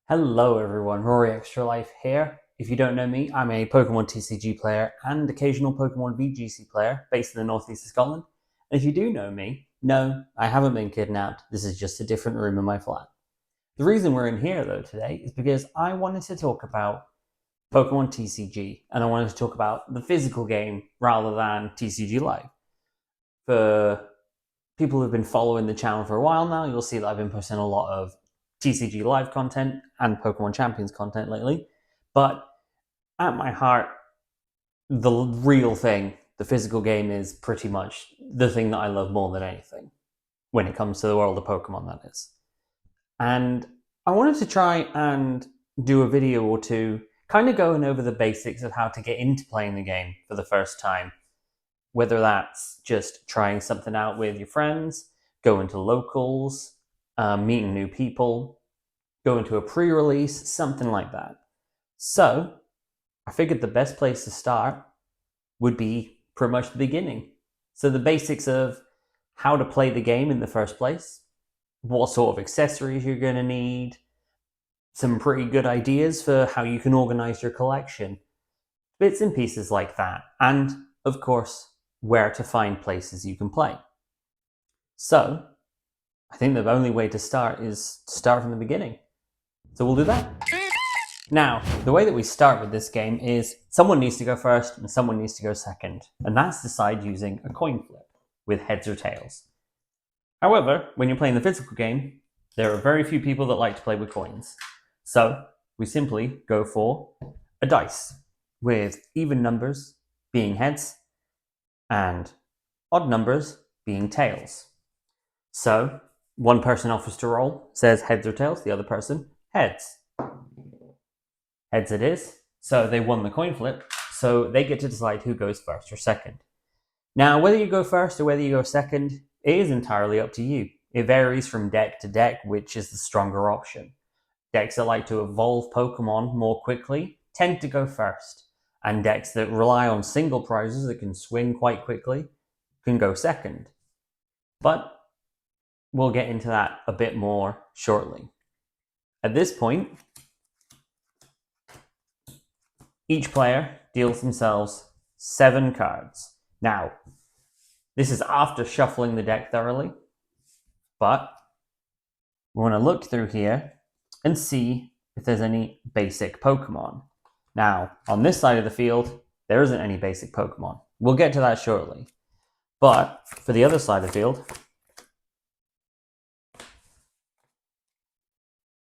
Hello everyone, Rory Extra Life here. If you don't know me, I'm a Pokemon TCG player and occasional Pokemon VGC player based in the northeast of Scotland. And if you do know me, no, I haven't been kidnapped. This is just a different room in my flat. The reason we're in here though today is because I wanted to talk about Pokemon TCG and I wanted to talk about the physical game rather than TCG Live. For people who've been following the channel for a while now, you'll see that I've been posting a lot of TCG Live content and Pokemon Champions content lately. But at my heart, the real thing, the physical game, is pretty much the thing that I love more than anything when it comes to the world of Pokemon, that is. And I wanted to try and do a video or two kind of going over the basics of how to get into playing the game for the first time. Whether that's just trying something out with your friends, going to locals, meeting new people, going to a pre-release, something like that. So I figured the best place to start would be pretty much the beginning. So the basics of how to play the game in the first place, what sort of accessories you're going to need, some pretty good ideas for how you can organize your collection, bits and pieces like that, and of course, where to find places you can play. So I think the only way to start is to start from the beginning. So we'll do that. Now, the way that we start with this game is someone needs to go first and someone needs to go second. And that's decided using a coin flip with heads or tails. However, when you're playing the physical game, there are very few people that like to play with coins. So we simply go for a dice with even numbers being heads and odd numbers being tails. So one person offers to roll, says heads or tails, the other person heads. Heads it is, so they won the coin flip, so they get to decide who goes first or second. Now, whether you go first or whether you go second, it is entirely up to you. It varies from deck to deck, which is the stronger option. Decks that like to evolve Pokemon more quickly tend to go first, and decks that rely on single prizes that can swing quite quickly can go second. But we'll get into that a bit more shortly. At this point, each player deals themselves 7 cards. Now, this is after shuffling the deck thoroughly, but we want to look through here and see if there's any basic Pokemon. Now, on this side of the field, there isn't any basic Pokemon. We'll get to that shortly. But for the other side of the field,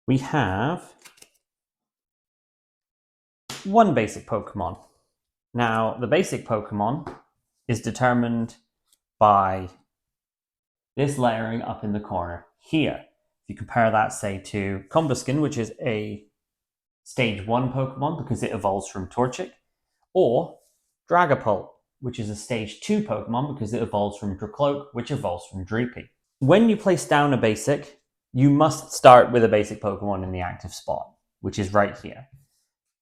we have 1 basic Pokemon. Now, the basic Pokemon is determined by this layering up in the corner here. If you compare that, say, to Combuskin, which is a Stage 1 Pokemon because it evolves from Torchic, or Dragapult, which is a Stage 2 Pokemon because it evolves from Dracloak, which evolves from Dreepy. When you place down a basic, you must start with a basic Pokemon in the active spot, which is right here.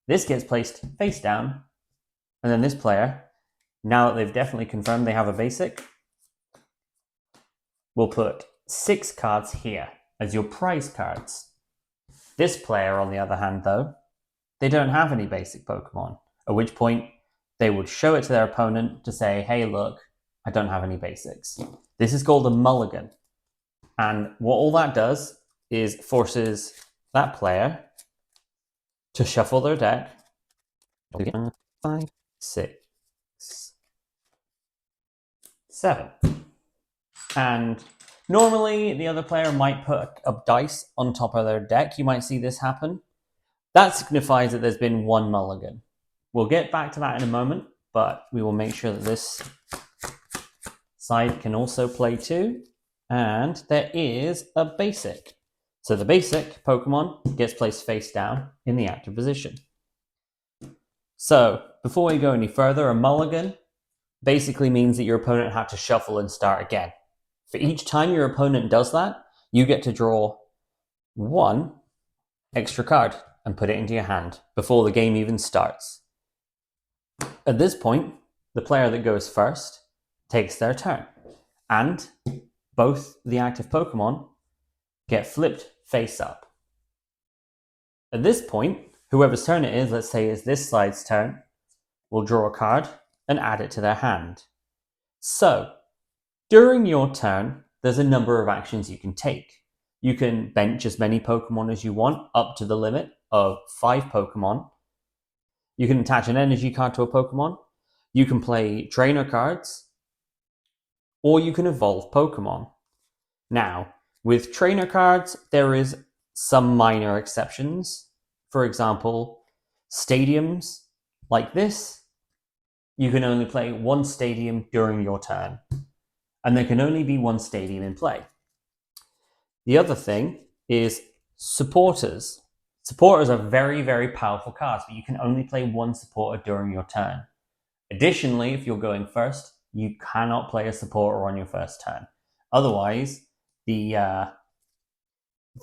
This gets placed face down, and then this player, now that they've definitely confirmed they have a basic, will put 6 cards here as your prize cards. This player, on the other hand, though, they don't have any basic Pokemon, at which point they would show it to their opponent to say, hey, look, I don't have any basics. This is called a mulligan. And what all that does is forces that player to shuffle their deck. 5, 6, 7. And normally the other player might put a dice on top of their deck. You might see this happen. That signifies that there's been 1 mulligan. We'll get back to that in a moment, but we will make sure that this side can also play too. And there is a basic. So the basic Pokemon gets placed face down in the active position. So before we go any further, a mulligan basically means that your opponent had to shuffle and start again. For each time your opponent does that, you get to draw 1 extra card and put it into your hand before the game even starts. At this point, the player that goes first takes their turn, and both the active Pokemon get flipped face up. At this point, whoever's turn it is, let's say it's this side's turn, will draw a card and add it to their hand. So, during your turn, there's a number of actions you can take. You can bench as many Pokemon as you want, up to the limit of 5 Pokemon. You can attach an energy card to a Pokemon. You can play trainer cards, or you can evolve Pokemon. Now, with trainer cards, there is some minor exceptions. For example, stadiums like this, you can only play one stadium during your turn, and there can only be one stadium in play. The other thing is supporters. Supporters are very, very powerful cards, but you can only play one supporter during your turn. Additionally, if you're going first, you cannot play a supporter on your first turn. Otherwise, the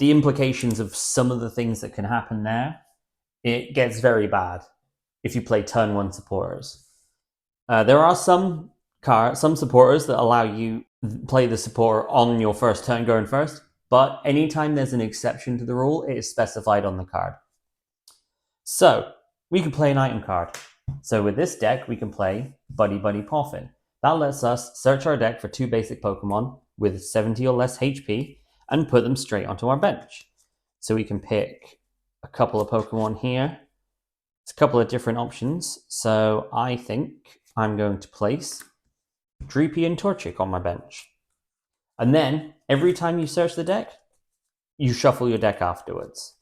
implications of some of the things that can happen there, it gets very bad if you play turn 1 supporters. There are some supporters that allow you play the supporter on your first turn going first, but anytime there's an exception to the rule, it is specified on the card. So, we can play an item card. So with this deck, we can play Buddy Buddy Poffin. That lets us search our deck for 2 basic Pokemon with 70 or less HP and put them straight onto our bench. So we can pick a couple of Pokemon here. It's a couple of different options. So I think I'm going to place Dreepy and Torchic on my bench. And then, every time you search the deck, you shuffle your deck afterwards.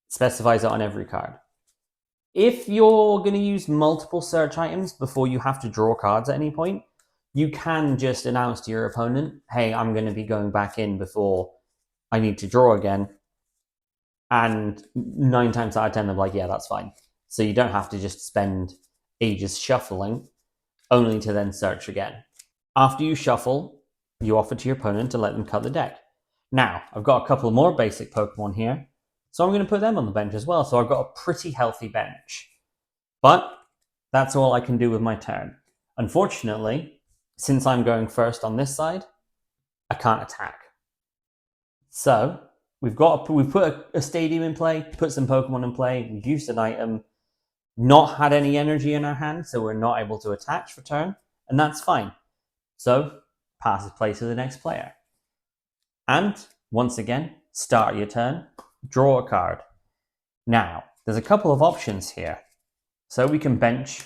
It specifies it on every card. If you're going to use multiple search items before you have to draw cards at any point, you can just announce to your opponent, hey, I'm going to be going back in before I need to draw again. And 9 times out of 10, they're like, yeah, that's fine. So you don't have to just spend ages shuffling, only to then search again. After you shuffle, you offer to your opponent to let them cut the deck. Now, I've got a couple more basic Pokemon here, so I'm going to put them on the bench as well. So I've got a pretty healthy bench. But that's all I can do with my turn. Unfortunately, since I'm going first on this side, I can't attack. So we've put a stadium in play, put some Pokemon in play, we've used an item, not had any energy in our hand, so we're not able to attach for turn, and that's fine. So passes play to the next player. And once again, start your turn, draw a card. Now, there's a couple of options here. So we can bench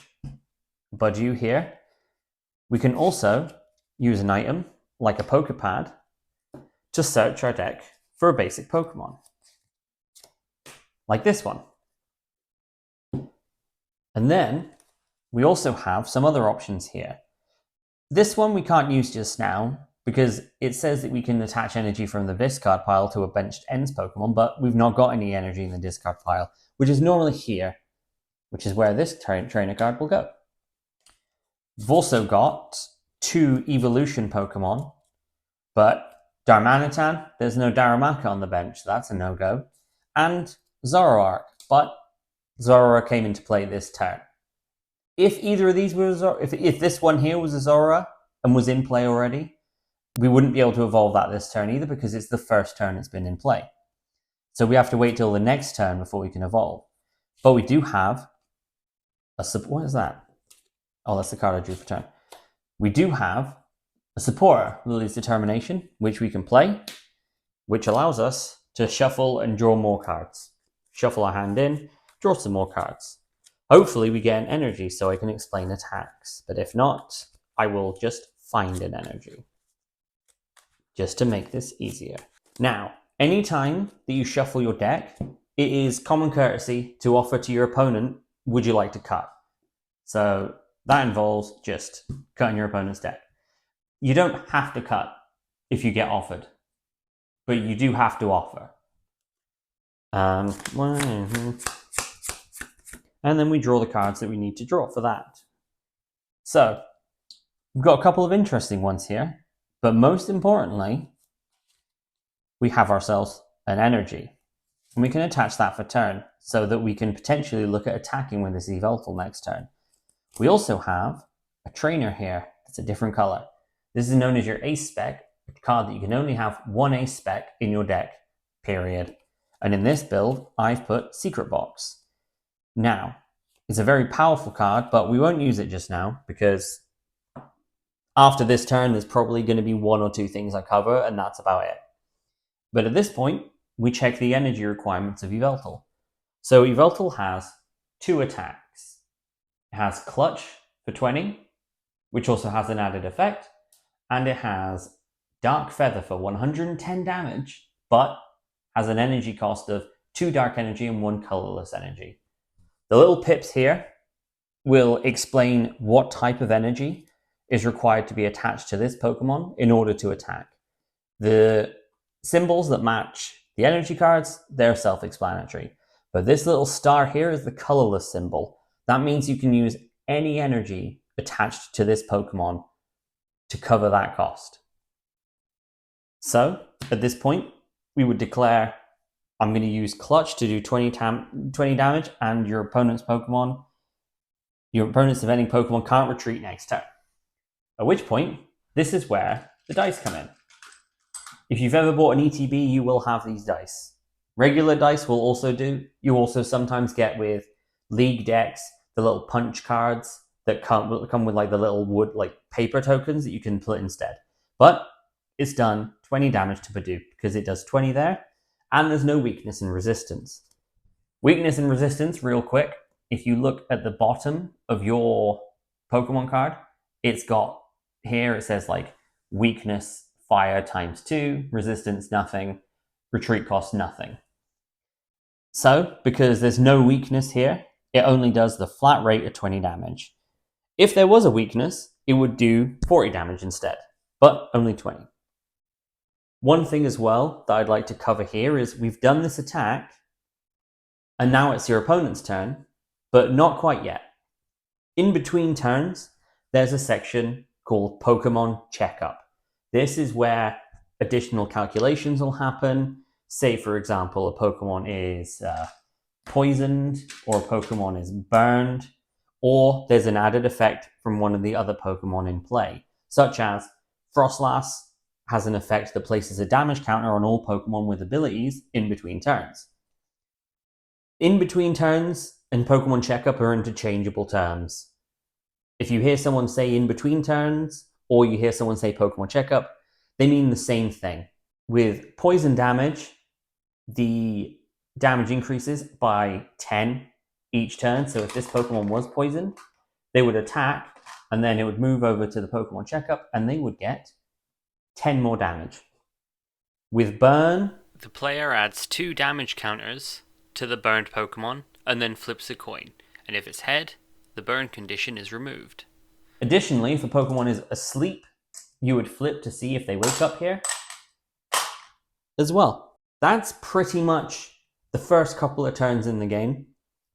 Budew here. We can also use an item, like a Pokepad, to search our deck for a basic Pokemon. Like this one. And then, we also have some other options here. This one we can't use just now, because it says that we can attach energy from the discard pile to a benched ends Pokemon, but we've not got any energy in the discard pile, which is normally here, which is where this trainer card will go. We've also got 2 evolution Pokemon, but Darmanitan, there's no Darumaka on the bench, so that's a no-go. And Zoroark, but Zoroark came into play this turn. If either of these was, if this one here was a Zoroark and was in play already, we wouldn't be able to evolve that this turn either, because it's the first turn it's been in play. So we have to wait till the next turn before we can evolve. But we do have what is that? Oh, that's the card I drew for turn. We do have a supporter, Lily's Determination, which we can play, which allows us to shuffle and draw more cards. Shuffle our hand in, draw some more cards. Hopefully we get an energy so I can explain attacks, but if not, I will just find an energy, just to make this easier. Now, anytime that you shuffle your deck, it is common courtesy to offer to your opponent, would you like to cut? So that involves just cutting your opponent's deck. You don't have to cut if you get offered, but you do have to offer. And then we draw the cards that we need to draw for that. So we've got a couple of interesting ones here, but most importantly, we have ourselves an energy. And we can attach that for turn so that we can potentially look at attacking with this Yveltal next turn. We also have a trainer here. It's a different color. This is known as your ace spec, a card that you can only have one ace spec in your deck, period. And in this build, I've put Secret Box. Now, it's a very powerful card, but we won't use it just now because after this turn, there's probably going to be one or two things I cover, and that's about it. But at this point, we check the energy requirements of Yveltal. So Yveltal has 2 attacks. It has Clutch for 20, which also has an added effect, and it has Dark Feather for 110 damage, but has an energy cost of 2 dark energy and 1 colorless energy. The little pips here will explain what type of energy is required to be attached to this Pokemon in order to attack. The symbols that match the energy cards, they're self-explanatory. But this little star here is the colorless symbol. That means you can use any energy attached to this Pokemon to cover that cost. So, at this point, we would declare, I'm going to use Clutch to do 20 damage, and your opponent's defending Pokemon can't retreat next turn. At which point, this is where the dice come in. If you've ever bought an ETB, you will have these dice. Regular dice will also do. You also sometimes get with League decks the little punch cards that come with like the little wood like paper tokens that you can put instead. But it's done 20 damage to Bidoof because it does 20 there, and there's no weakness and resistance. Weakness and resistance, real quick, if you look at the bottom of your Pokemon card, it's got here, it says like weakness fire ×2, resistance nothing, retreat cost nothing. So, because there's no weakness here, it only does the flat rate of 20 damage. If there was a weakness, it would do 40 damage instead, but only 20. One thing as well that I'd like to cover here is we've done this attack, and now it's your opponent's turn, but not quite yet. In between turns, there's a section called Pokemon Checkup. This is where additional calculations will happen. Say, for example, a Pokemon is poisoned, or a Pokemon is burned, or there's an added effect from one of the other Pokemon in play, such as Frostlass has an effect that places a damage counter on all Pokemon with abilities in between turns. In between turns and Pokemon Checkup are interchangeable terms. If you hear someone say in between turns, or you hear someone say Pokemon Checkup, they mean the same thing. With poison damage, the damage increases by 10 each turn. So if this Pokemon was poisoned, they would attack, and then it would move over to the Pokemon Checkup, and they would get 10 more damage. With burn, the player adds 2 damage counters to the burned Pokemon, and then flips a coin. And if it's head, the burn condition is removed. Additionally, if a Pokemon is asleep, you would flip to see if they wake up here as well. That's pretty much the first couple of turns in the game.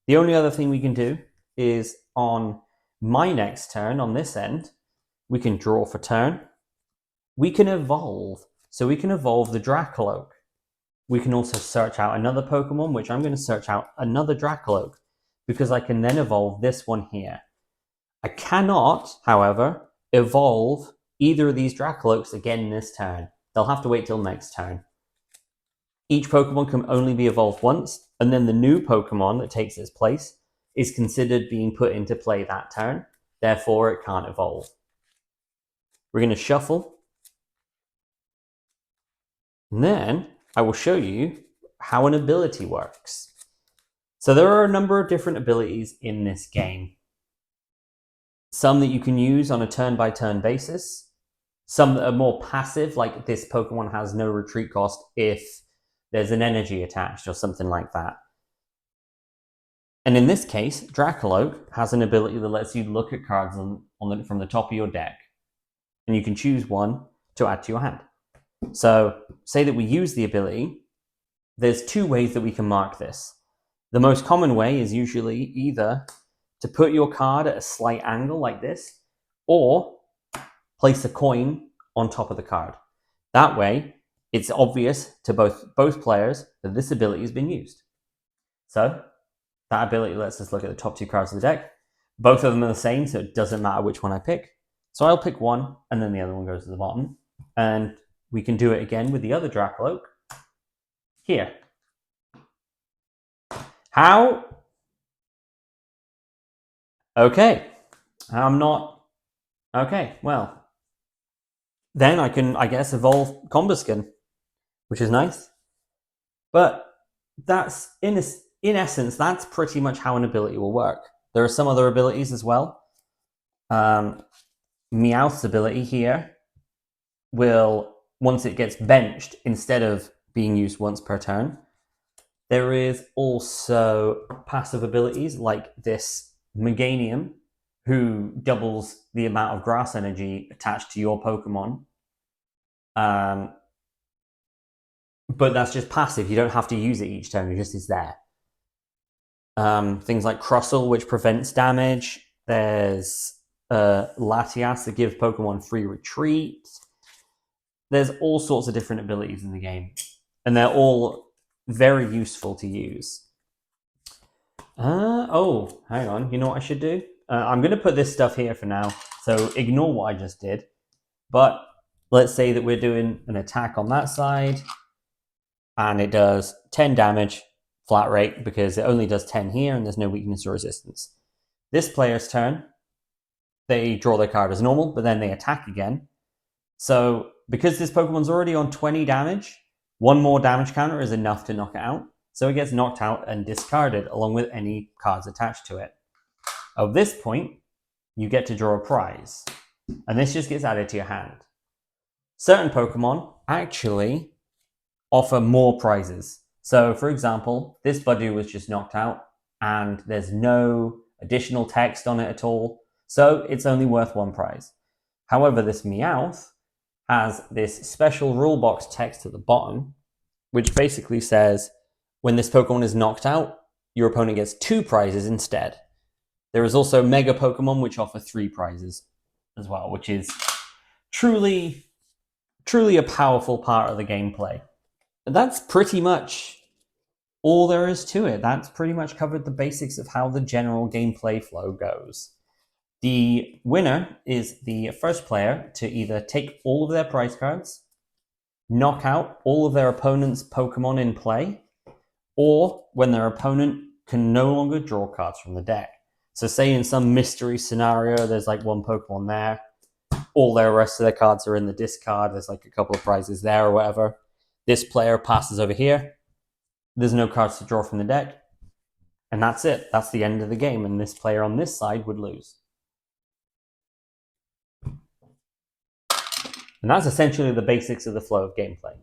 The only other thing we can do is on my next turn, on this end, we can draw for turn. We can evolve. So we can evolve the Dracoloak. We can also search out another Pokemon, which I'm going to search out another Dracoloak, because I can then evolve this one here. I cannot, however, evolve either of these Dracoloaks again this turn. They'll have to wait till next turn. Each Pokemon can only be evolved once, and then the new Pokemon that takes its place is considered being put into play that turn. Therefore, it can't evolve. We're going to shuffle. And then I will show you how an ability works. So there are a number of different abilities in this game. Some that you can use on a turn-by-turn basis. Some that are more passive, like this Pokemon has no retreat cost if there's an energy attached or something like that. And in this case, Dracoloak has an ability that lets you look at cards from the top of your deck. And you can choose one to add to your hand. So, say that we use the ability, there's 2 ways that we can mark this. The most common way is usually either to put your card at a slight angle like this, or place a coin on top of the card. That way, it's obvious to both players that this ability has been used. So, that ability lets us look at the top 2 cards of the deck. Both of them are the same, so it doesn't matter which one I pick. So I'll pick one, and then the other one goes to the bottom. And we can do it again with the other Dracoloak here. How? Okay. I'm not... Okay, well. Then I can, I guess, evolve Combuskin, which is nice. But that's, in essence, that's pretty much how an ability will work. There are some other abilities as well. Meowth's ability here will, once it gets benched, instead of being used once per turn, there is also passive abilities like this Meganium, who doubles the amount of grass energy attached to your Pokemon. But that's just passive. You don't have to use it each turn. It just is there. Things like Crustle, which prevents damage. There's Latias that gives Pokemon free retreat. There's all sorts of different abilities in the game, and they're all very useful to use. Oh, hang on. You know what I should do? I'm going to put this stuff here for now, so ignore what I just did. But let's say that we're doing an attack on that side, and it does 10 damage flat rate because it only does 10 here and there's no weakness or resistance. This player's turn, they draw their card as normal, but then they attack again. So because this Pokemon's already on 20 damage, one more damage counter is enough to knock it out. So it gets knocked out and discarded along with any cards attached to it. At this point, you get to draw a prize, and this just gets added to your hand. Certain Pokemon actually offer more prizes. So, for example, this Budew was just knocked out, and there's no additional text on it at all, so it's only worth one prize. However, this Meowth has this special rule box text at the bottom, which basically says, when this Pokemon is knocked out, your opponent gets 2 prizes instead. There is also Mega Pokemon, which offer 3 prizes as well, which is truly a powerful part of the gameplay. That's pretty much all there is to it. That's pretty much covered the basics of how the general gameplay flow goes. The winner is the first player to either take all of their prize cards, knock out all of their opponent's Pokemon in play, or when their opponent can no longer draw cards from the deck. So say in some mystery scenario, there's like one Pokemon there, all the rest of their cards are in the discard, there's like a couple of prizes there or whatever. This player passes over here, there's no cards to draw from the deck, and that's it. That's the end of the game, and this player on this side would lose. And that's essentially the basics of the flow of gameplay.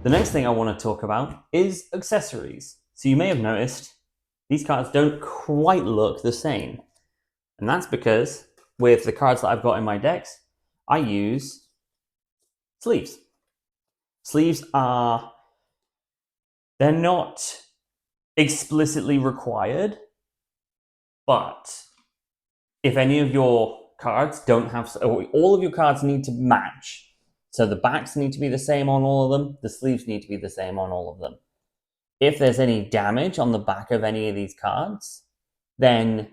The next thing I want to talk about is accessories. So you may have noticed these cards don't quite look the same. And that's because with the cards that I've got in my decks, I use sleeves. Sleeves are, they're not explicitly required, but if any of your cards don't have, all of your cards need to match. So the backs need to be the same on all of them, the sleeves need to be the same on all of them. If there's any damage on the back of any of these cards, then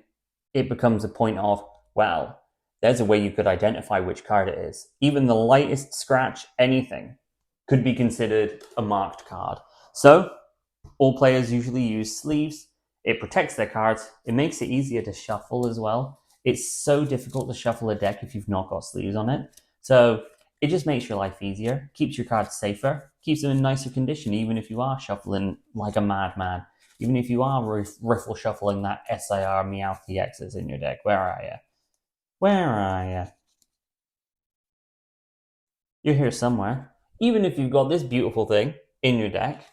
it becomes a point of, well, there's a way you could identify which card it is. Even the lightest scratch, anything, could be considered a marked card. So all players usually use sleeves. It protects their cards. It makes it easier to shuffle as well. It's so difficult to shuffle a deck if you've not got sleeves on it. So it just makes your life easier, keeps your cards safer, keeps them in nicer condition, even if you are shuffling like a madman. Even if you are riffle shuffling that SIR Meowth EXs in your deck. Where are you? Where are you? You're here somewhere. Even if you've got this beautiful thing in your deck,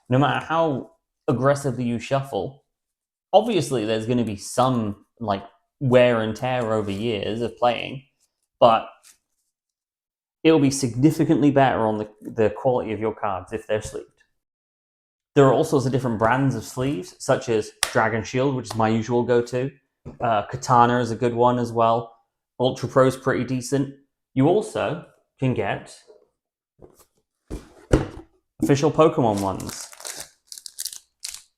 no matter how aggressively you shuffle, obviously there's going to be some like wear and tear over years of playing, but it'll be significantly better on the quality of your cards if they're sleeved. There are all sorts of different brands of sleeves, such as Dragon Shield, which is my usual go-to. Katana is a good one as well. Ultra Pro is pretty decent. You also can get official Pokemon ones,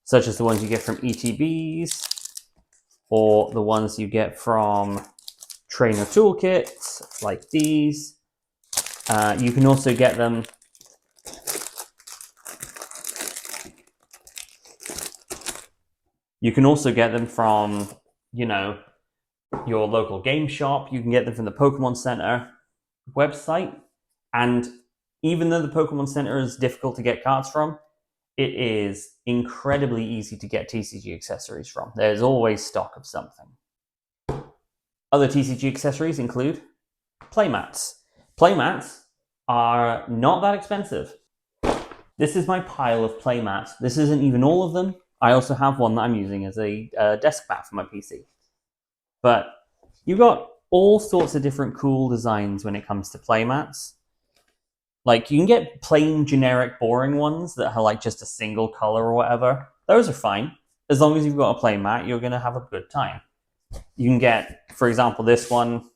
such as the ones you get from ETBs, or the ones you get from trainer toolkits, like these. You can also get them You can also get them from, your local game shop. You can get them from the Pokemon Center website. And even though the Pokemon Center is difficult to get cards from, it is incredibly easy to get TCG accessories from. There's always stock of something. Other TCG accessories include playmats. Playmats are not that expensive. This is my pile of playmats. This isn't even all of them. I also have one that I'm using as a desk mat for my PC. But you've got all sorts of different cool designs when it comes to playmats. Like, you can get plain, generic, boring ones that are like just a single color or whatever. Those are fine. As long as you've got a playmat, you're going to have a good time. You can get, for example, this one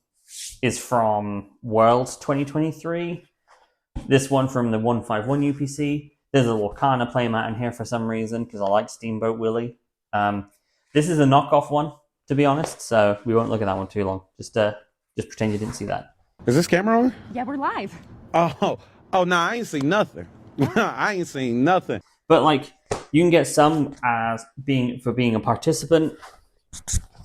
is from Worlds 2023. This one from the 151 UPC. There's a Lorcana playmat in here for some reason, because I like Steamboat Willie. This is a knockoff one, to be honest, so we won't look at that one too long. Just pretend you didn't see that. Is this camera on? Yeah, we're live. Oh, nah, I ain't seen nothing. I ain't seen nothing. But like, you can get some as being a participant.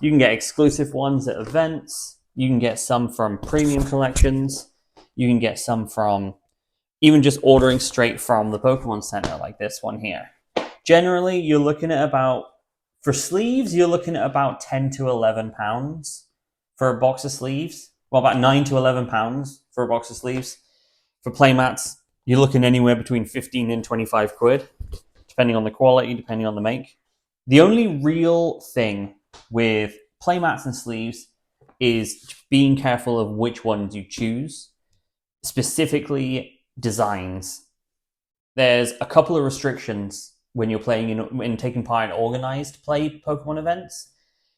You can get exclusive ones at events. You can get some from premium collections. You can get some from even just ordering straight from the Pokemon Center, like this one here. Generally, you're looking at for sleeves, you're looking at about 10 to 11 pounds for a box of sleeves. Well, about 9 to 11 pounds for a box of sleeves. For playmats, you're looking anywhere between 15 and 25 quid, depending on the quality, depending on the make. The only real thing with playmats and sleeves is being careful of which ones you choose, specifically designs. There's a couple of restrictions when you're playing in taking part in organized play Pokemon events,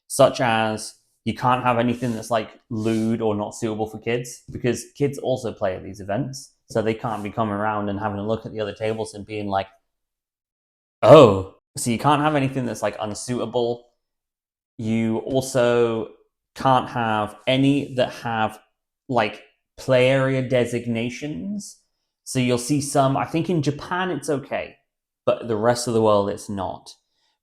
such as you can't have anything that's like lewd or not suitable for kids, because kids also play at these events, so they can't be coming around and having a look at the other tables and being like, oh. So you can't have anything that's like unsuitable. You also can't have any that have like play area designations. So you'll see some, I think in Japan it's okay, but the rest of the world it's not.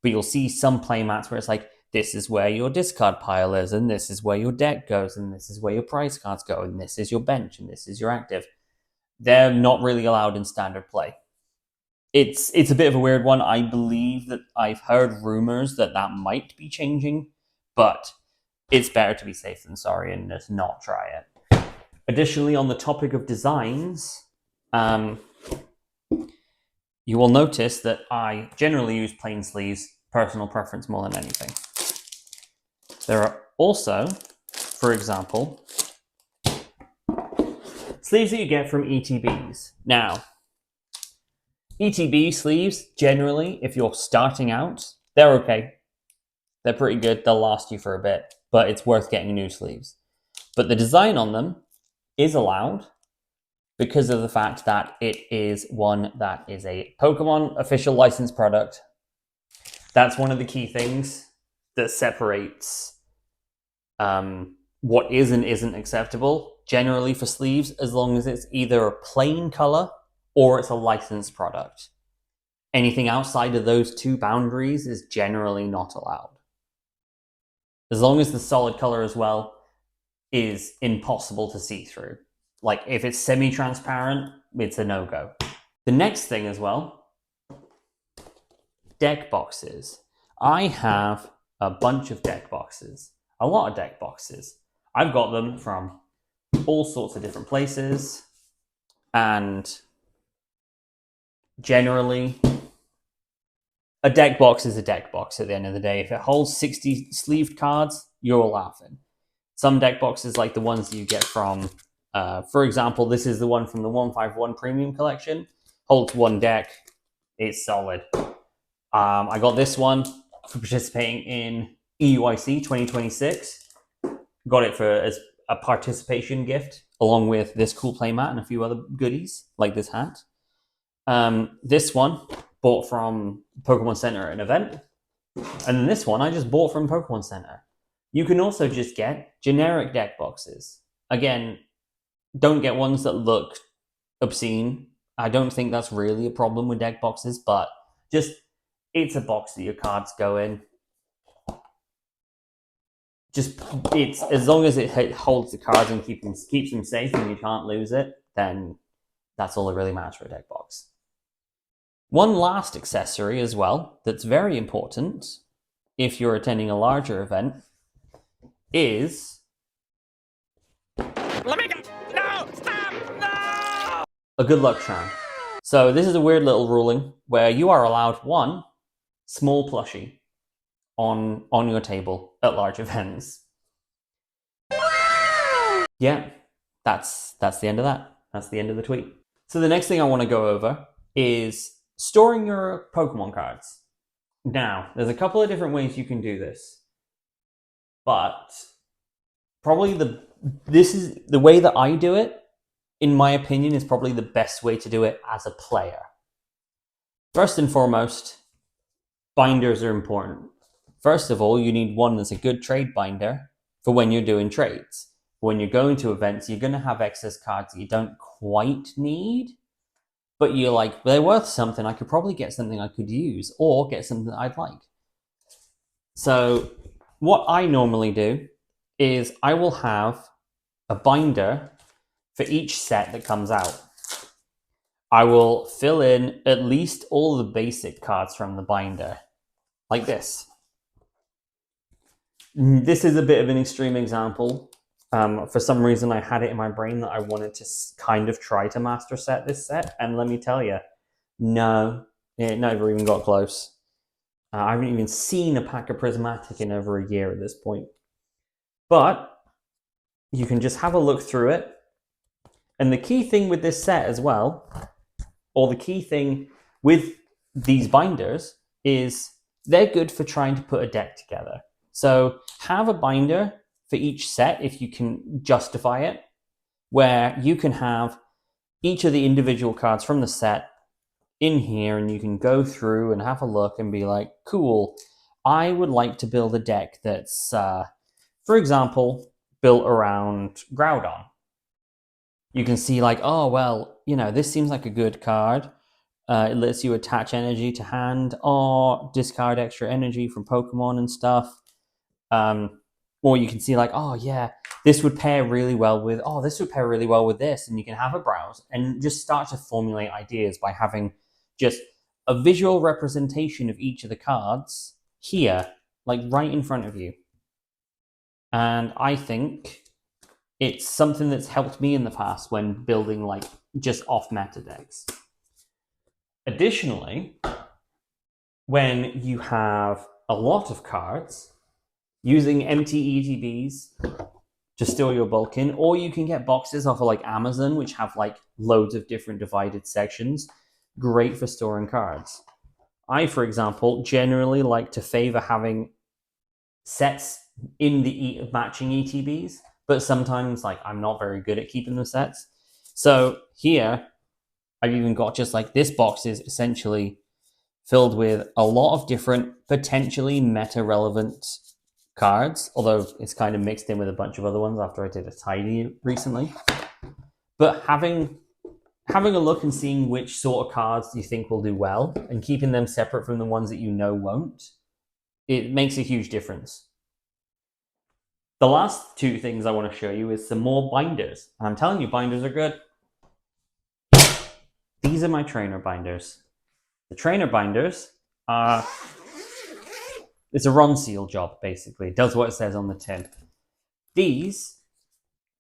But you'll see some playmats where it's like, this is where your discard pile is, and this is where your deck goes, and this is where your prize cards go, and this is your bench, and this is your active. They're not really allowed in standard play. It's a bit of a weird one. I believe that I've heard rumors that might be changing, but it's better to be safe than sorry and just not try it. Additionally, on the topic of designs, you will notice that I generally use plain sleeves, personal preference more than anything. There are also, for example, sleeves that you get from ETBs. Now, ETB sleeves, generally, if you're starting out, they're okay. They're pretty good. They'll last you for a bit, but it's worth getting new sleeves. But the design on them is allowed because of the fact that it is one that is a Pokemon official licensed product. That's one of the key things that separates what is and isn't acceptable generally for sleeves, as long as it's either a plain color or it's a licensed product. Anything outside of those two boundaries is generally not allowed. As long as the solid color as well is impossible to see through. Like, if it's semi-transparent, it's a no-go. The next thing as well, deck boxes. I have a bunch of deck boxes. A lot of deck boxes. I've got them from all sorts of different places, and generally, a deck box is a deck box at the end of the day. If it holds 60 sleeved cards, you're laughing. Some deck boxes, like the ones you get from, for example, this is the one from the 151 Premium Collection, holds one deck. It's solid. I got this one for participating in EUIC 2026. Got it as a participation gift, along with this cool playmat and a few other goodies, like this hat. This one, bought from Pokemon Center at an event. And then this one I just bought from Pokemon Center. You can also just get generic deck boxes. Again, don't get ones that look obscene. I don't think that's really a problem with deck boxes, but just, it's a box that your cards go in. it's as long as it holds the cards and keeps them safe and you can't lose it, then that's all that really matters for a deck box. One last accessory as well that's very important if you're attending a larger event is Let me go! No! Stop! No! a good luck charm. So this is a weird little ruling where you are allowed one small plushie on your table at large events. Yeah, that's the end of that. That's the end of the tweet. So the next thing I want to go over is storing your Pokemon cards. Now, there's a couple of different ways you can do this, but probably this is the way that I do it. In my opinion, is probably the best way to do it as a player. First and foremost, binders are important. First of all, you need one that's a good trade binder for when you're doing trades. When you're going to events, you're going to have excess cards that you don't quite need, but you're like, they're worth something. I could probably get something I could use or get something that I'd like. So what I normally do is I will have a binder for each set that comes out. I will fill in at least all the basic cards from the binder, like this. This is a bit of an extreme example. For some reason, I had it in my brain that I wanted to kind of try to master set this set, and let me tell you, no, it never even got close. I haven't even seen a pack of Prismatic in over a year at this point. But you can just have a look through it. And the key thing with this set as well, or the key thing with these binders, is they're good for trying to put a deck together. So have a binder for each set if you can justify it, where you can have each of the individual cards from the set in here and you can go through and have a look and be like, cool, I would like to build a deck that's, for example, built around Groudon. You can see like, oh, well, this seems like a good card. It lets you attach energy to hand or discard extra energy from Pokemon and stuff. Or you can see like, oh yeah, this would pair really well with, this. And you can have a browse and just start to formulate ideas by having just a visual representation of each of the cards here, like right in front of you. And I think it's something that's helped me in the past when building like just off meta decks. Additionally, when you have a lot of cards, using empty ETBs to store your bulk in, or you can get boxes off of like Amazon, which have like loads of different divided sections. Great for storing cards. I, for example, generally like to favor having sets in the matching ETBs, but sometimes like I'm not very good at keeping the sets. So here, I've even got just like this box is essentially filled with a lot of different potentially meta-relevant cards, although it's kind of mixed in with a bunch of other ones after I did a tidy recently. But having a look and seeing which sort of cards you think will do well and keeping them separate from the ones that you know won't, it makes a huge difference. The last two things I want to show you is some more binders. And I'm telling you, binders are good. These are my trainer binders. The trainer binders are... It's a Ron Seal job, basically. It does what it says on the tin. These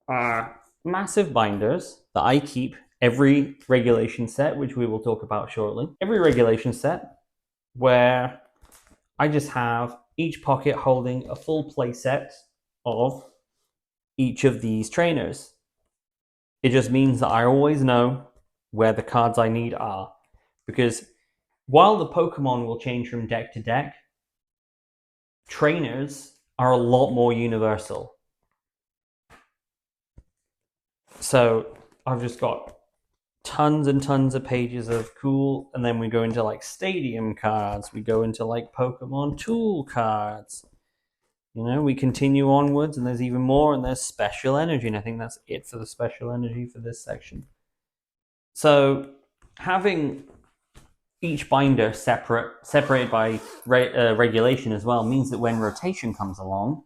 are massive binders that I keep every regulation set, which we will talk about shortly. Every regulation set where I just have each pocket holding a full play set of each of these trainers. It just means that I always know where the cards I need are. Because while the Pokemon will change from deck to deck, trainers are a lot more universal. So I've just got tons and tons of pages of cool, and then we go into like stadium cards, we go into like Pokemon tool cards. We continue onwards, and there's even more, and there's special energy, and I think that's it for the special energy for this section. So having each binder separated by regulation as well means that when rotation comes along,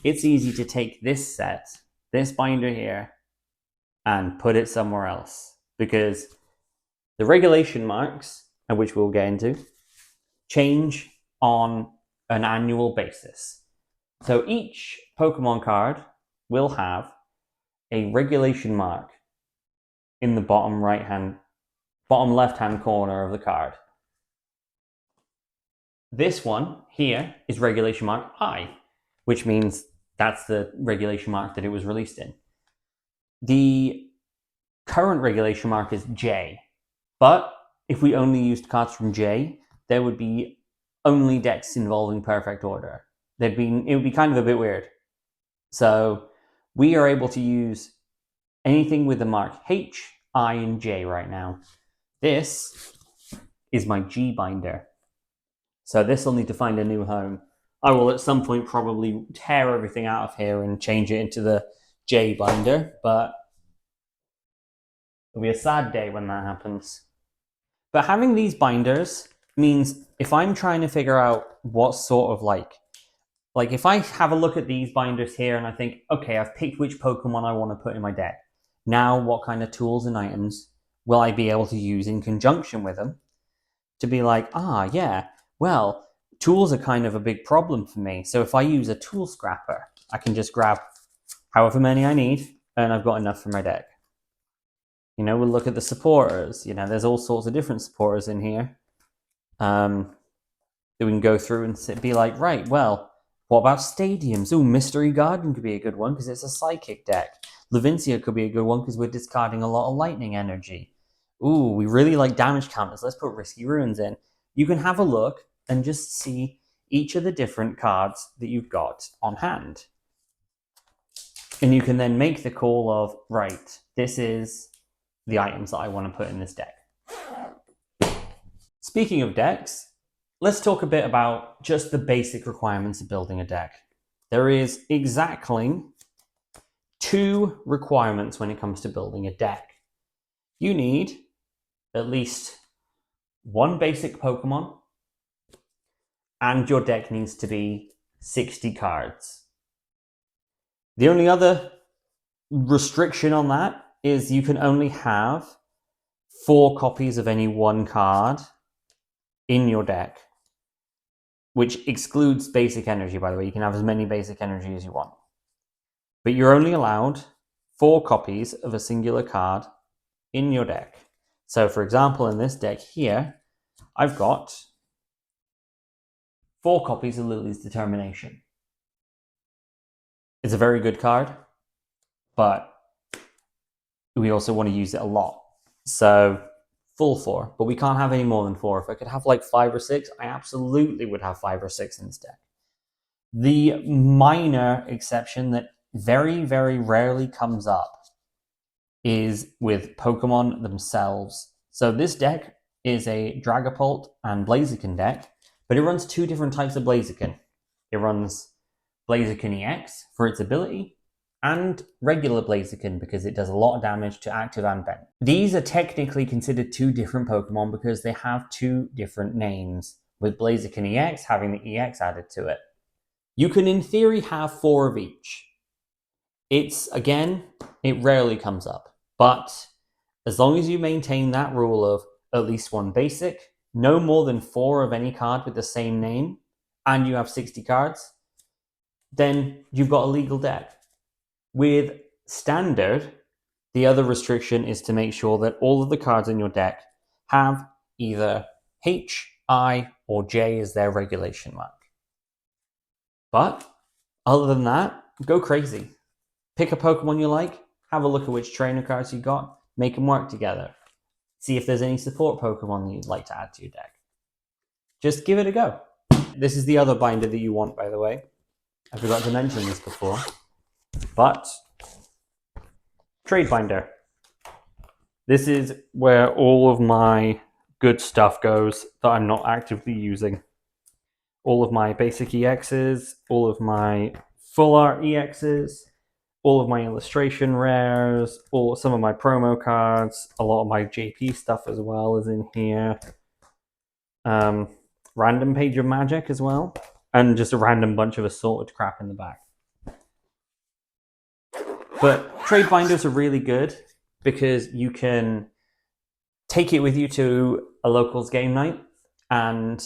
it's easy to take this set, this binder here, and put it somewhere else. Because the regulation marks, and which we'll get into, change on an annual basis. So each Pokemon card will have a regulation mark in the bottom left-hand corner of the card. This one here is regulation mark I, which means that's the regulation mark that it was released in. The current regulation mark is J, but if we only used cards from J, there would be only decks involving perfect order. It would be kind of a bit weird. So we are able to use anything with the mark H, I, and J right now. This is my G binder. So this will need to find a new home. I will at some point probably tear everything out of here and change it into the J binder, but it'll be a sad day when that happens. But having these binders means if I'm trying to figure out what sort of like if I have a look at these binders here and I think, okay, I've picked which Pokemon I want to put in my deck. Now what kind of tools and items will I be able to use in conjunction with them to be like, yeah, well, tools are kind of a big problem for me. So if I use a tool scrapper, I can just grab however many I need and I've got enough for my deck. You know, we'll look at the supporters. You know, there's all sorts of different supporters in here that we can go through and be like, right, well, what about stadiums? Ooh, Mystery Garden could be a good one because it's a psychic deck. Levincia could be a good one because we're discarding a lot of lightning energy. Ooh, we really like damage counters. Let's put Risky Ruins in. You can have a look and just see each of the different cards that you've got on hand. And you can then make the call of, right, this is the items that I want to put in this deck. Speaking of decks, let's talk a bit about just the basic requirements of building a deck. There is exactly 2 requirements when it comes to building a deck. You need at least 1 basic Pokemon, and your deck needs to be 60 cards. The only other restriction on that is you can only have 4 copies of any one card in your deck, which excludes basic energy, by the way. You can have as many basic energy as you want. But you're only allowed 4 copies of a singular card in your deck. So, for example, in this deck here, I've got 4 copies of Lily's Determination. It's a very good card, but we also want to use it a lot. So, full 4, but we can't have any more than 4. If I could have like 5 or 6, I absolutely would have 5 or 6 in this deck. The minor exception that very, very rarely comes up is with Pokemon themselves. So this deck is a Dragapult and Blaziken deck, but it runs 2 different types of Blaziken. It runs Blaziken EX for its ability, and regular Blaziken because it does a lot of damage to active and bent. These are technically considered 2 different Pokemon because they have 2 different names, with Blaziken EX having the EX added to it. You can in theory have 4 of each. It rarely comes up, but as long as you maintain that rule of at least 1 basic, no more than 4 of any card with the same name, and you have 60 cards, then you've got a legal deck. With standard, the other restriction is to make sure that all of the cards in your deck have either H, I, or J as their regulation mark. But other than that, go crazy. Pick a Pokemon you like, have a look at which trainer cards you got, make them work together. See if there's any support Pokemon that you'd like to add to your deck. Just give it a go. This is the other binder that you want, by the way. I forgot to mention this before. But trade binder. This is where all of my good stuff goes that I'm not actively using. All of my basic EXs, all of my full art EXs, all of my illustration rares, some of my promo cards, a lot of my JP stuff as well is in here. Random page of magic as well, and just a random bunch of assorted crap in the back. But trade binders are really good because you can take it with you to a locals game night and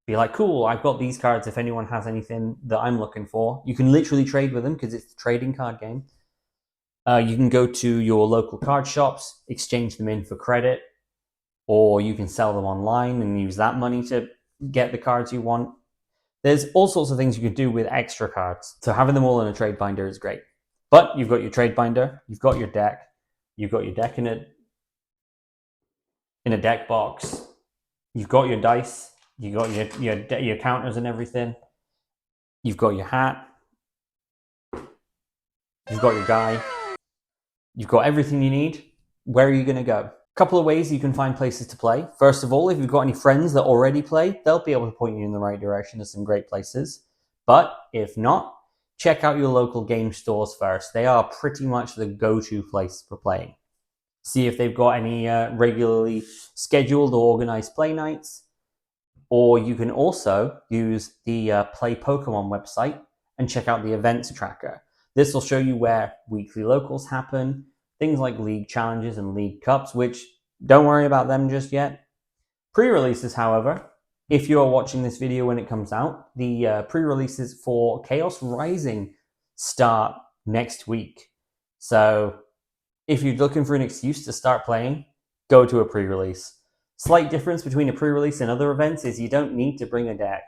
be like, cool, I've got these cards if anyone has anything that I'm looking for. You can literally trade with them because it's a trading card game. You can go to your local card shops, exchange them in for credit, or you can sell them online and use that money to get the cards you want. There's all sorts of things you can do with extra cards. So having them all in a trade binder is great. But you've got your trade binder, you've got your deck, you've got your deck in a deck box, you've got your dice, you've got your counters and everything, you've got your hat, you've got your guy, you've got everything you need. Where are you going to go? Couple of ways you can find places to play. First of all, if you've got any friends that already play, they'll be able to point you in the right direction to some great places. But if not, check out your local game stores first. They are pretty much the go-to place for playing. See if they've got any regularly scheduled or organized play nights. Or you can also use the Play Pokemon website and check out the events tracker. This will show you where weekly locals happen, things like league challenges and league cups, which don't worry about them just yet. Pre-releases, however, if you're watching this video when it comes out, the pre-releases for Chaos Rising start next week. So if you're looking for an excuse to start playing, go to a pre-release. Slight difference between a pre-release and other events is you don't need to bring a deck.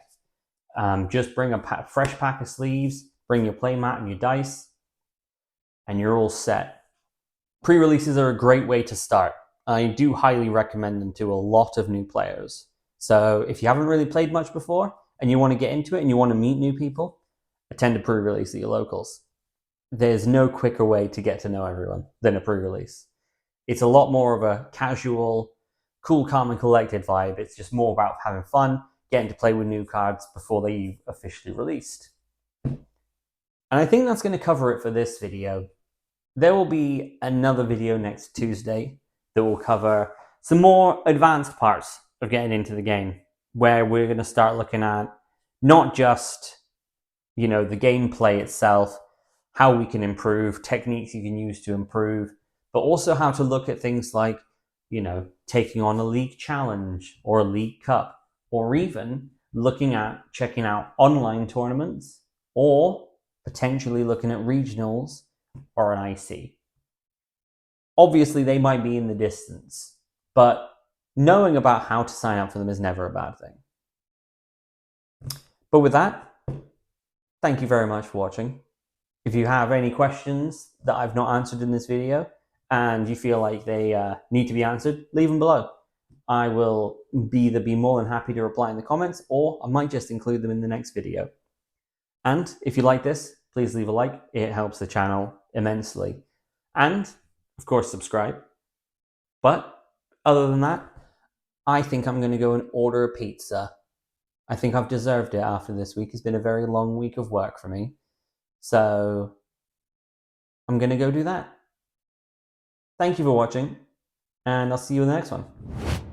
Just bring a fresh pack of sleeves, bring your playmat and your dice, and you're all set. Pre-releases are a great way to start. I do highly recommend them to a lot of new players. So if you haven't really played much before and you want to get into it and you want to meet new people, attend a pre-release at your locals. There's no quicker way to get to know everyone than a pre-release. It's a lot more of a casual, cool, calm, and collected vibe. It's just more about having fun, getting to play with new cards before they're officially released. And I think that's going to cover it for this video. There will be another video next Tuesday that will cover some more advanced parts of getting into the game, where we're going to start looking at not just, the gameplay itself, how we can improve, techniques you can use to improve, but also how to look at things like, taking on a league challenge or a league cup, or even looking at checking out online tournaments, or potentially looking at regionals or an IC. Obviously, they might be in the distance, but knowing about how to sign up for them is never a bad thing. But with that, thank you very much for watching. If you have any questions that I've not answered in this video and you feel like they need to be answered, leave them below. I will either be more than happy to reply in the comments, or I might just include them in the next video. And if you like this, please leave a like. It helps the channel immensely. And, of course, subscribe. But other than that, I think I'm going to go and order a pizza. I think I've deserved it after this week. It's been a very long week of work for me. So I'm going to go do that. Thank you for watching, and I'll see you in the next one.